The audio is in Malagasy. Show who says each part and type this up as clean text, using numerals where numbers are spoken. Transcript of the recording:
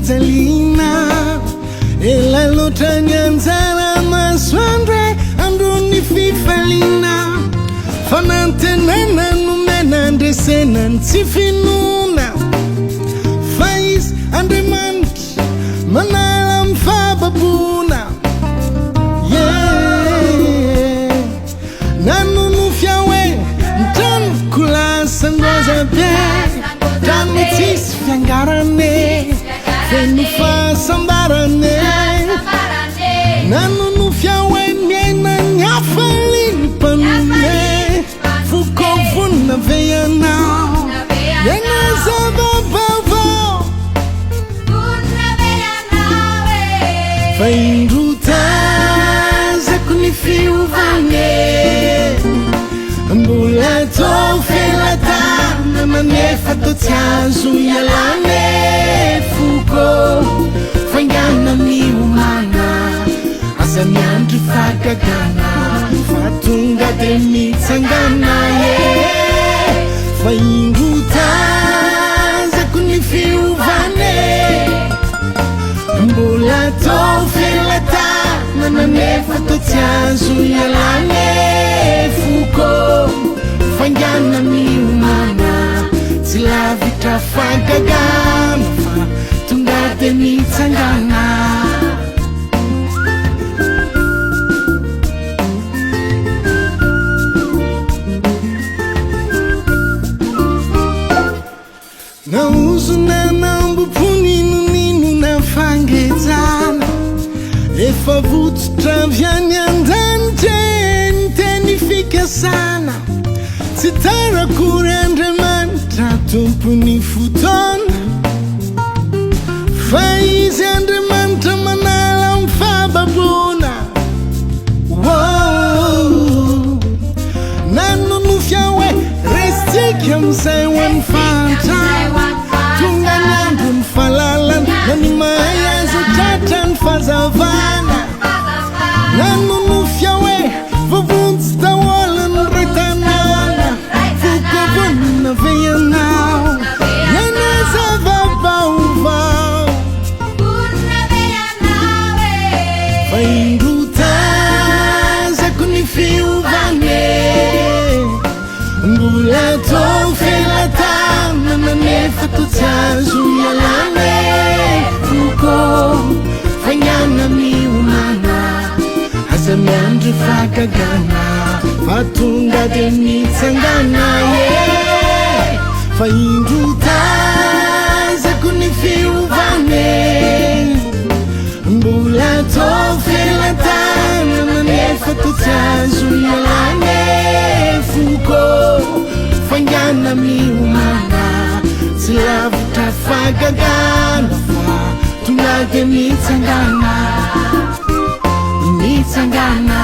Speaker 1: Catalina ela lotra nyanzara maswandre anduni fifalina fanantenana numena ndesena ntsifinuna fais andemant manala mfababuna yeah nanunufyawe ntan kulasa ngoza be tamitis fyangarane fenufa sambarane nanunufyawe miena nyafalin panume fukovuna veyana yenazababavo fainruta zakunifiuvane ambulato felata namanefa totiazu yalane fuko fangana miumana asamiandri fakagana fatunga demitsangana ye fainruta zakunifiuvane ambulato felata namanefa totiazu yalane fuko fangana miumana silavita fakagana fatunga demitsangana nauzuna nambupuni ninu nafangezana efa vutstravyani andante ntenifika sana sitara kuri andremantra tumpuni futona faizi andremantra manala mfababuna wow nanunufyawe restikia msaiwan fanta tunga nyandu mfalalan nanimaya zutatan fazavana nanunufyawe vavunstawalan retanana fukovuna veyanao yanazavabauva fainruta zakunifiuvane mbulato felata namanefa totiazu yalane fuko fangana miumana asamiandri fakagana fatunga demitsangana ye fainruta zakunifiuvane mbulato felata namanefa totiazu yalane fuko fangana miumana silavuta fakagana fatunga demitsangana mitsangana